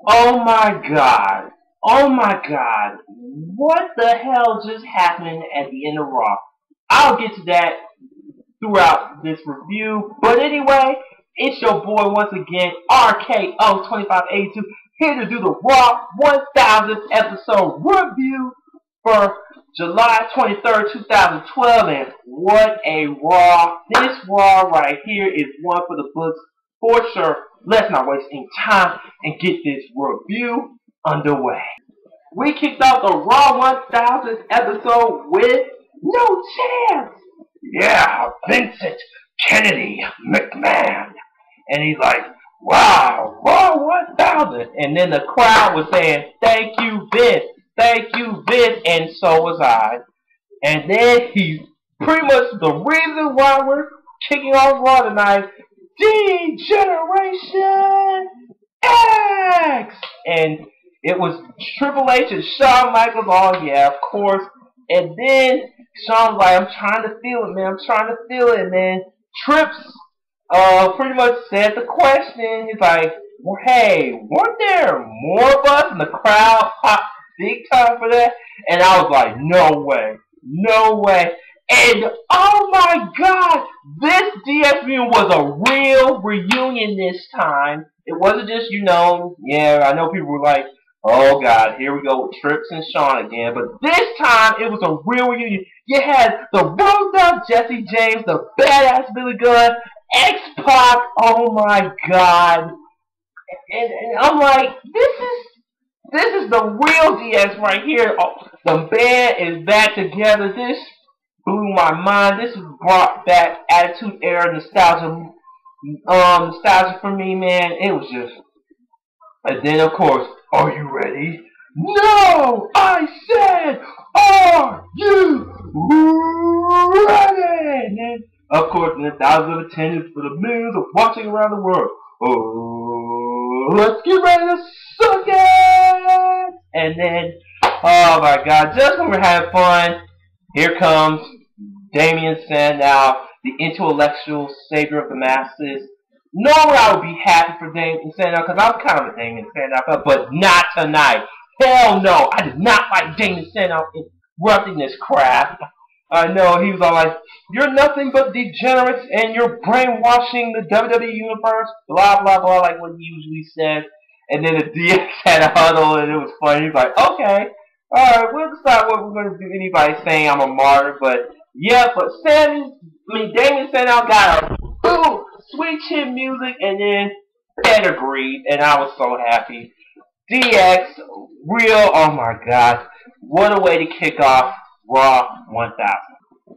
Oh my god. Oh my god. What the hell just happened at the end of Raw? I'll get to that throughout this review. But anyway, it's your boy once again, RKO2582, here to do the Raw 1000th episode review for July 23rd, 2012. And what a Raw. This Raw right here is one for the books for sure. Let's not waste any time and get this review underway. We kicked off the Raw 1000th episode with no chance. Yeah, Vincent Kennedy McMahon. And he's like, wow, Raw 1000. And then the crowd was saying, thank you, Vince. Thank you, Vince. And so was I. And then he's pretty much the reason why we're kicking off Raw tonight. D-Generation X! And it was Triple H and Shawn Michaels. Oh, yeah, of course. And then Shawn's like, I'm trying to feel it, man. I'm trying to feel it. And then Trips pretty much said the question. He's like, well, hey, weren't there more of us? And the crowd popped big time for that. And I was like, no way. No way. And oh my god, this DX reunion was a real reunion this time. It wasn't just, yeah, I know people were like, oh god, here we go with Trips and Shawn again. But this time, it was a real reunion. You had the Road Dogg Jesse James, the badass Billy Gunn, X-Pac, oh my god. And I'm like, this is the real DX right here. Oh, the band is back together. This blew my mind. This brought back Attitude Era nostalgia for me, man. It was just. And then, of course, are you ready? No! I said, are you ready? And then, of course, and thousands of attendants for the millions of watching around the world. Oh, let's get ready to suck it! And then, oh my god, just when we're having fun, here comes Damien Sandow, the intellectual savior of the masses. Normally I would be happy for Damien Sandow because I'm kind of a Damien Sandow fan, but not tonight. Hell no, I did not like Damien Sandow interrupting this crap. I know, he was all like, you're nothing but degenerates and you're brainwashing the WWE Universe, blah blah blah, like what he usually says. And then the DX had a huddle and it was funny. He's like, okay. Alright, we'll decide what we're going to do. Anybody saying I'm a martyr, but yeah, but Damien Sandow got a boom, sweet chin music, and then Ed agreed, and I was so happy. DX, real, oh my god, what a way to kick off Raw 1000.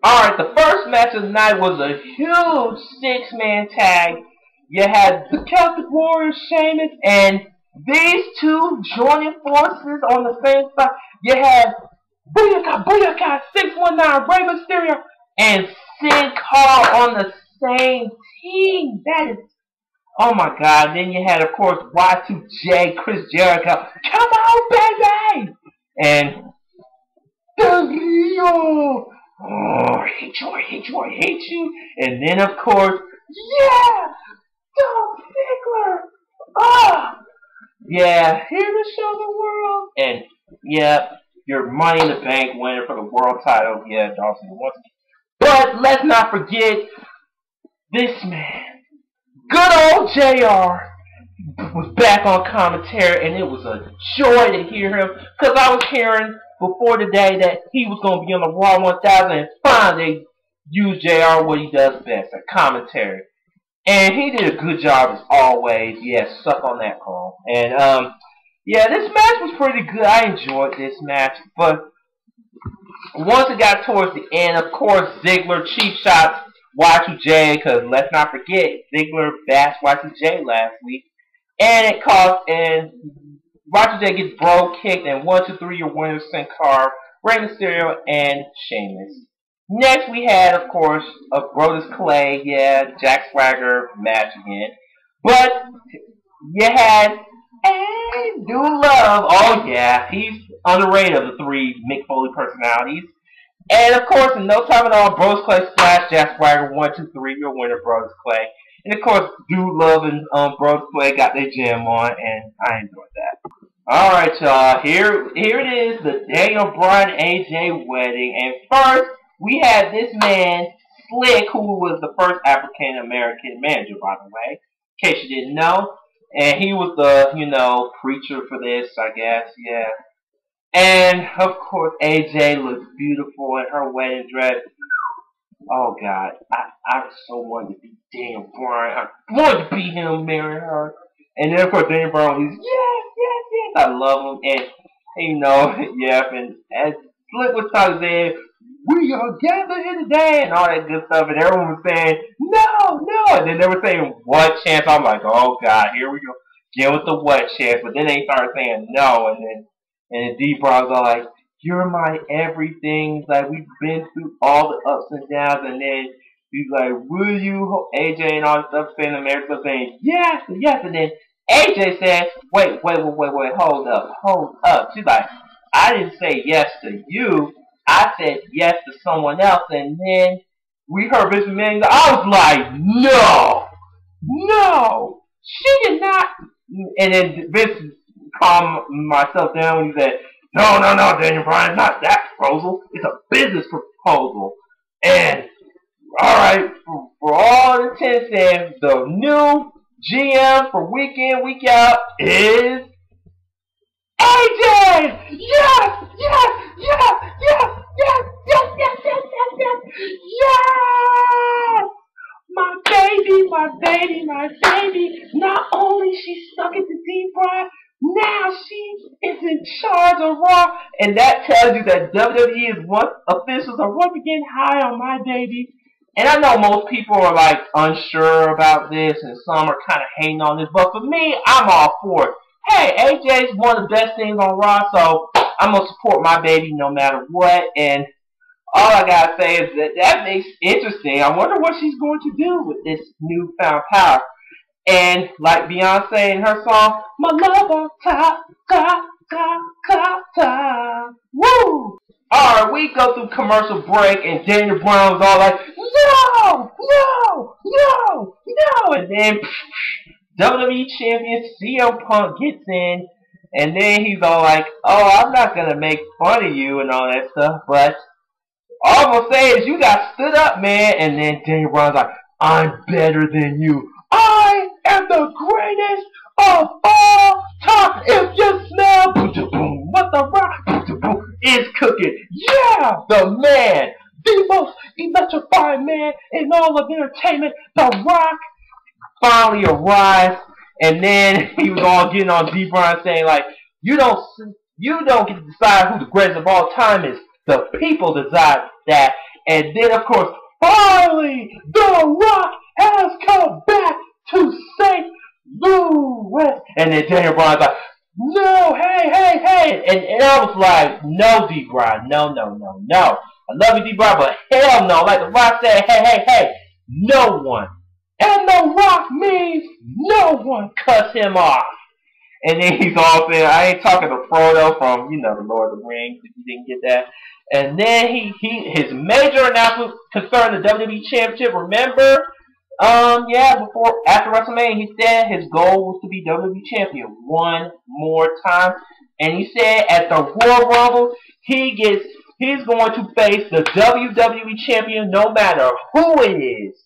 Alright, the first match of the night was a huge six-man tag. You had the Celtic Warriors, Sheamus, and these two joining forces on the same side. You had Booyaka 619, Rey Mysterio, and Sin Cara on the same team. That is, oh my god. Then you had, of course, Y2J, Chris Jericho. Come on, baby! And Del Rio. Oh, I hate you, I hate you, I hate you. And then, of course, yeah! Dolph Ziggler! Ah! Yeah, here to show the world. And, yeah, your Money in the Bank winner for the world title. Yeah, Dolph Ziggler once again. But let's not forget this man. Good old JR was back on commentary, and it was a joy to hear him. Because I was hearing before today that he was going to be on the Raw 1000, and finally they used JR what he does best, at commentary. And he did a good job as always. Yeah, suck on that, Carl. And, yeah, this match was pretty good. I enjoyed this match. But once it got towards the end, of course, Ziggler cheap shots Y2J. Because let's not forget, Ziggler bashed Y2J last week. And it cost, and Y2J gets bro kicked. And 1, 2, 3, your winners, Sin Cara, Rey Mysterio, and Sheamus. Next, we had, of course, a Brodus Clay, yeah, Jack Swagger match again. But you had a Dude Love. Oh, yeah, he's underrated of the three Mick Foley personalities. And, of course, in no time at all, Brodus Clay splash, Jack Swagger, 1, 2, 3, your winner, Brodus Clay. And of course, Dude Love and Bro Sway got their jam on, and I enjoyed that. All right, y'all. Here it is, the Daniel Bryan AJ wedding. And first, we had this man Slick, who was the first African American manager, by the way, in case you didn't know. And he was the, preacher for this, I guess. Yeah. And of course, AJ looks beautiful in her wedding dress. Oh God, I so wanted to be Daniel Bryan. I wanted to be him, marry her. And then of course Daniel Bryan was yes, yes, yes. I love him, and yeah. And as Slick was talking, saying, "We are gathered here today," and all that good stuff, and everyone was saying, "No, no," and then they were saying, "What chance?" I'm like, "Oh God, here we go, again with the what chance." But then they started saying no, and then D.Bry was all like, "You're my everything." Like, we've been through all the ups and downs, and then he's like, "Will you?" AJ and all this stuff saying, America saying, "Yes, yes," and then AJ said, "Wait, hold up." She's like, "I didn't say yes to you. I said yes to someone else," and then we heard Vince McMahon. I was like, "No, no, she did not." And then Vince calmed myself down when he said, "No, no, no, Daniel Bryan, not that proposal. It's a business proposal." And alright, for all intents and the new GM for week in, week out is AJ! Yes! Yes! Yes! Yes! Yes! Yes! Yes! Yes! Yes! Yes! Yes! My baby, my baby, my baby. Not only she stuck it to D.Bry, now she is in charge of Raw. And that tells you that WWE officials are once again high on my baby. And I know most people are like unsure about this, and some are kind of hating on this. But for me, I'm all for it. Hey, AJ's one of the best things on Raw, so I'm gonna support my baby no matter what. And all I gotta say is that makes it interesting. I wonder what she's going to do with this newfound power. And like Beyonce in her song, "My love on top, top, top, top, top." Woo! Alright, we go through commercial break, and Daniel Bryan was all like, "No! No! No! No!" And then WWE Champion CM Punk gets in, and then he's all like, "Oh, I'm not gonna make fun of you and all that stuff, but all I'm gonna say is you got stood up, man." And then Daniel Bryan's like, "I'm better than you. I am the greatest of all time. If you smell what the Rock is cooking, yeah, the man, the most electrifying man in all of entertainment, the Rock, finally arrived." And then he was all getting on D.Bry saying like, you don't get to decide who the greatest of all time is. The people decide that." And then of course, finally, The Rock has come back to St. Louis. And then Daniel Bryan's like, "No, hey, hey, hey." And I was like, "No, D.Bry, no, no, no, no. I love you, D.Bry, but hell no." Like The Rock said, "Hey, hey, hey, no one." And The Rock means no one. Cuts him off. And then he's all saying, I ain't talking to Frodo from, the Lord of the Rings, if you didn't get that. And then his major announcement concerning the WWE Championship, remember, after WrestleMania, he said his goal was to be WWE Champion one more time. And he said at the Royal Rumble, he's going to face the WWE Champion no matter who it is.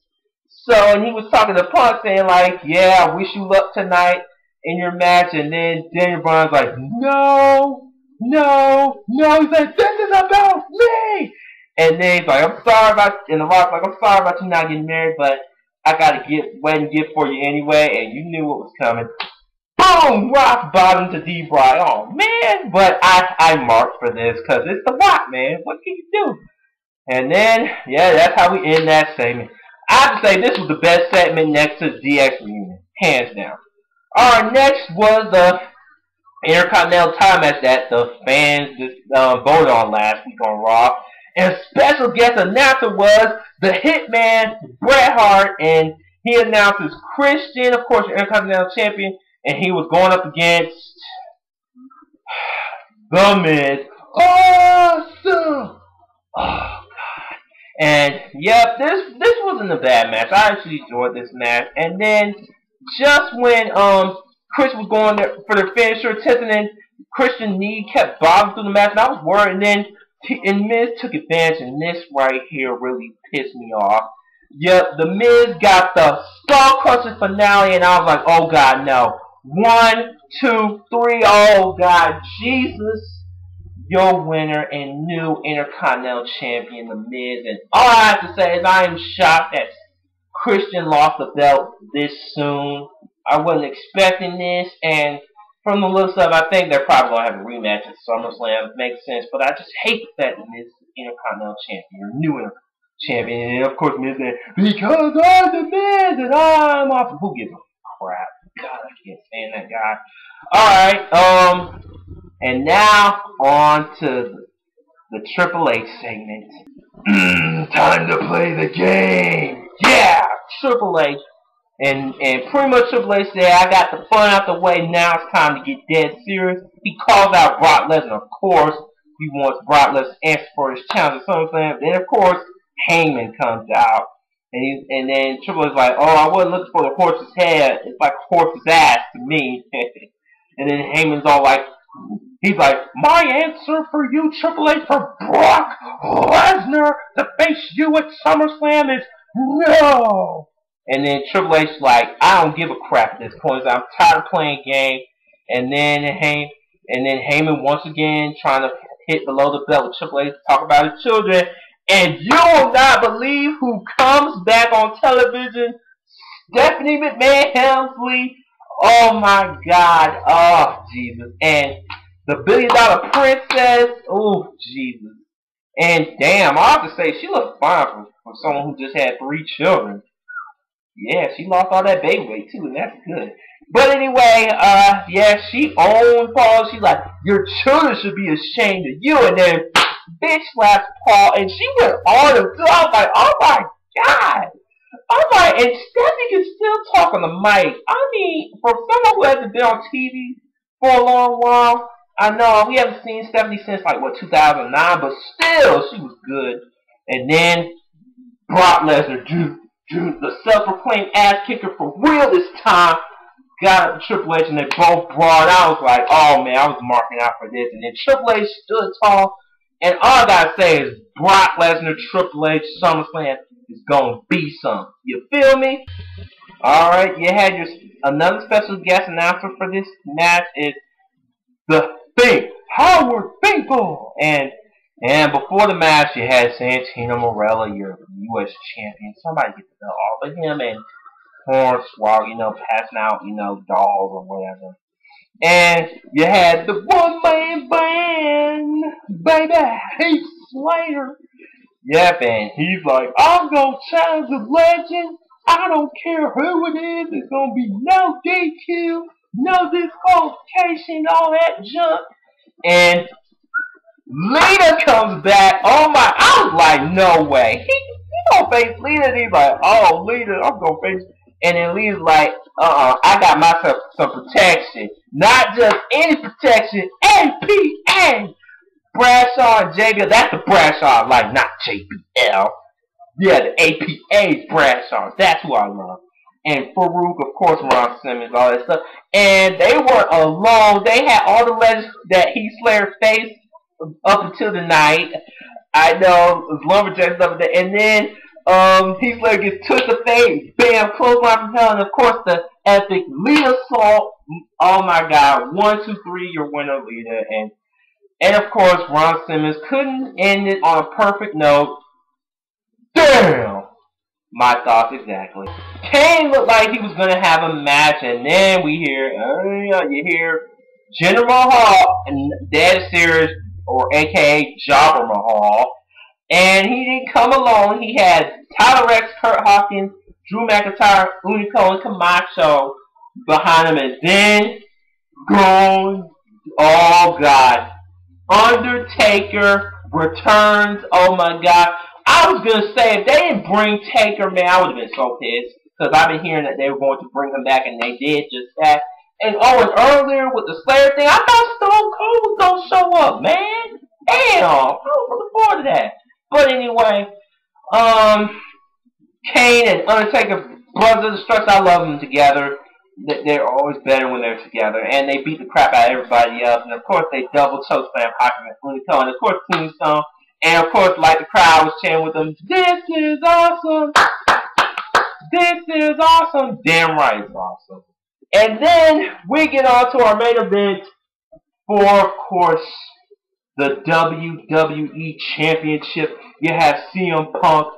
So, and he was talking to Punk saying like, "Yeah, I wish you luck tonight in your match." And then Daniel Bryan's like, "No, no, no." He's like, "This is about me." And then he's like, "I'm sorry about," and The Rock's like, "I'm sorry about you not getting married, but I gotta get wedding gift for you anyway," and you knew what was coming. Boom! Rock bottom to D.Bry. Oh man, but I marked for this because it's The Rock, man. What can you do? And then, yeah, that's how we end that segment. I have to say this was the best segment next to the DX reunion, hands down. Alright, next was the Intercontinental title match that the fans voted on last week on Raw. And special guest announcer was the Hitman, Bret Hart, and he announces Christian, of course, your Intercontinental Champion, and he was going up against The Miz. Awesome! Oh, God. And yep, this wasn't a bad match. I actually enjoyed this match. And then just when Chris was going there for the finisher, Tiffany and Christian knee kept bobbing through the match, and I was worried. And then Miz took advantage, and this right here really pissed me off. Yep, the Miz got the skull crushing finale, and I was like, oh god, no. 1, 2, 3, oh god, Jesus. Your winner and new Intercontinental Champion, The Miz. And all I have to say is I am shocked that Christian lost the belt this soon. I wasn't expecting this, and from the looks of it, I think they're probably going to have a rematch at SummerSlam. It makes sense, but I just hate the fact that Miz is Intercontinental Champion, or new Intercontinental Champion. And of course, Miz said, because I'm the Miz and I'm off. Who gives a crap? God, I can't stand that guy. Alright, and now on to the Triple H segment. Time to play the game. Yeah, Triple H. And pretty much Triple H said, I got the fun out the way, now it's time to get dead serious. He calls out Brock Lesnar, of course. He wants Brock Lesnar to answer for his challenge or something. Then, of course, Heyman comes out. And then Triple H is like, oh, I wasn't looking for the horse's head. It's like a horse's ass to me. And then Heyman's all like, he's like, my answer for you, Triple H, for Brock Lesnar to face you at SummerSlam is no. And then Triple H like, I don't give a crap at this point. I'm tired of playing game. And then Heyman once again trying to hit below the belt with Triple H to talk about his children. And you will not believe who comes back on television. Stephanie McMahon Helmsley. Oh my God. Oh Jesus. And the $1 Billion Princess. Oh Jesus. And damn, I have to say she looks fine for someone who just had 3 children. Yeah, she lost all that baby weight too, and that's good. But anyway, yeah, she owned Paul. She's like, your children should be ashamed of you. And then bitch slaps Paul, and she went on him too. I was like, oh my God. I'm like, and Stephanie can still talk on the mic. I mean, for someone who hasn't been on TV for a long while, I know we haven't seen Stephanie since like, what, 2009, but still, she was good. And then Brock Lesnar, the self-proclaimed ass kicker for real this time, got up to Triple H, and they both brawled. I was like, oh man, I was marking out for this. And then Triple H stood tall, and all I gotta say is Brock Lesnar, Triple H, SummerSlam is gonna be something. You feel me? Alright, you had another special guest announcer for this match is the Think, Howard Finkel. And before the match, you had Santino Marella, your U.S. champion. Somebody get the belt off of him, and Hornswoggle, passing out, dolls or whatever. And you had the one-man band, baby, Heath Slater. Yep, and he's like, I'm going to challenge the legend. I don't care who it is. It's going to be no DQ, no disqualification, all that junk. And Lita comes back. Oh my, I was like, no way. He gonna face Lita, and he's like, oh, Lita, I'm gonna face. And then Lita's like, I got myself some protection. Not just any protection, APA. Bradshaw and JBL, that's the Bradshaw, like, not JBL. Yeah, the APA Bradshaw, that's who I love. And Farouk, of course, Ron Simmons, all that stuff. And they were alone. They had all the legends that Heath Slater faced up until the night. I know, it was Lumberjack stuff, and then Heath Slater gets to the face, bam, clothesline from hell, and of course the epic Lita Salt. Oh my God, 1, 2, 3, your winner, Lita, and of course Ron Simmons couldn't end it on a perfect note. Damn, my thoughts exactly. Kane looked like he was gonna have a match, and then we hear, you hear Jinder Mahal and Dead Serious, or aka Jobber Mahal, and he didn't come alone. He had Tyler Rex, Kurt Hawkins, Drew McIntyre, Unico, and Camacho behind him, and then gone. Oh God, Undertaker returns. Oh my God, I was gonna say if they didn't bring Taker, man, I would have been so pissed because I've been hearing that they were going to bring him back, and they did just that. And earlier with the Slayer thing, I thought Stone Cold was gonna show up, man. Damn, I was looking forward to that. But anyway, Kane and Undertaker, brothers of destruction. I love them together. They're always better when they're together, and they beat the crap out of everybody else. And of course, they double choke slam Hakim and Funico, and of course, Tombstone, and of course, like the crowd was chanting with them, "This is awesome! This is awesome!" Damn right, it's awesome. And then we get on to our main event for, of course, the WWE Championship. You have CM Punk,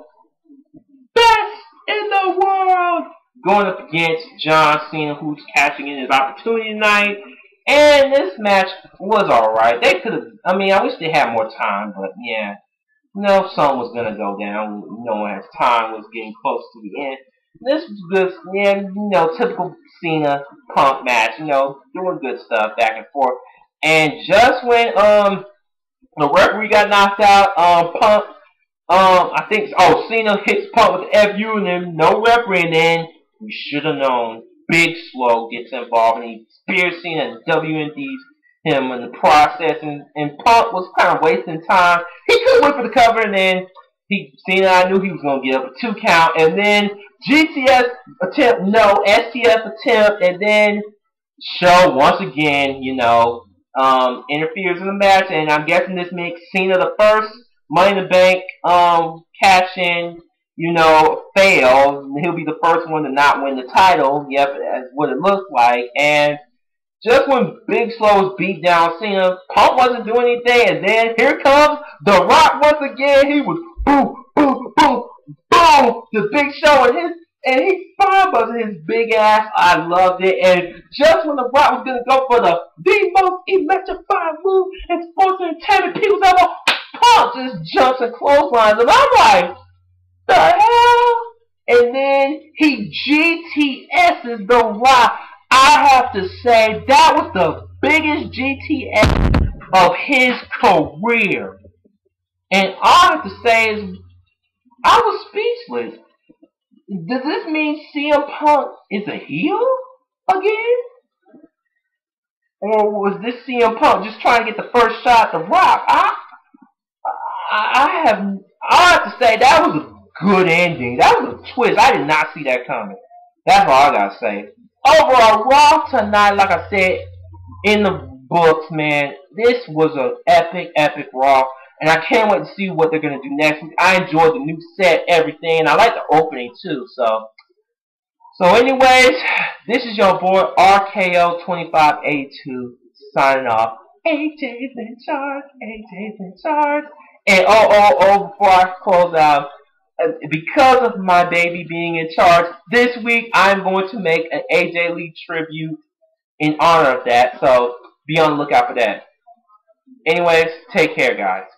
best in the world, going up against John Cena, who's cashing in his opportunity tonight. And this match was alright. They could have, I mean, I wish they had more time, but yeah. No, something was going to go down. As time was getting close to the end. This was just, yeah, typical Cena Punk match, doing good stuff back and forth. And just when, the referee got knocked out, Punk, I think, Cena hits Punk with the FU, and then no referee, and then we should have known. Big Slow gets involved, and he spears Cena and WNDs him in the process, and Punk was kind of wasting time. He could wait for the cover, and then Cena, I knew he was going to get up a 2 count, and then GTS attempt, no, STS attempt, and then Show once again, interferes in the match, and I'm guessing this makes Cena the first Money in the Bank cash in, fail. He'll be the first one to not win the title. Yep, that's what it looks like. And just when Big Slow beat down Cena, Punk wasn't doing anything, and then here comes The Rock once again. He was boom, boom, boom, boom to Big Show, and he fire-buzzing his big ass. I loved it. And just when The Rock was going to go for the most electrifying move in sports entertainment, people's elbow, Punk just jumps and clotheslines. And I'm like, the hell? And then he GTS's The Rock. I have to say, that was the biggest GTS of his career. And all I have to say is, I was speechless. Does this mean CM Punk is a heel again? Or was this CM Punk just trying to get the first shot at The Rock? I have to say, that was a good ending. That was a twist. I did not see that coming. That's all I gotta say. Overall, Raw tonight, like I said, in the books, man, this was an epic, epic Raw. And I can't wait to see what they're going to do next week. I enjoyed the new set, everything. And I like the opening, too. So anyways, this is your boy, RKO2582, signing off. AJ's in charge. AJ's in charge. And before I close out, because of my baby being in charge, this week I'm going to make an AJ Lee tribute in honor of that. So be on the lookout for that. Anyways, take care, guys.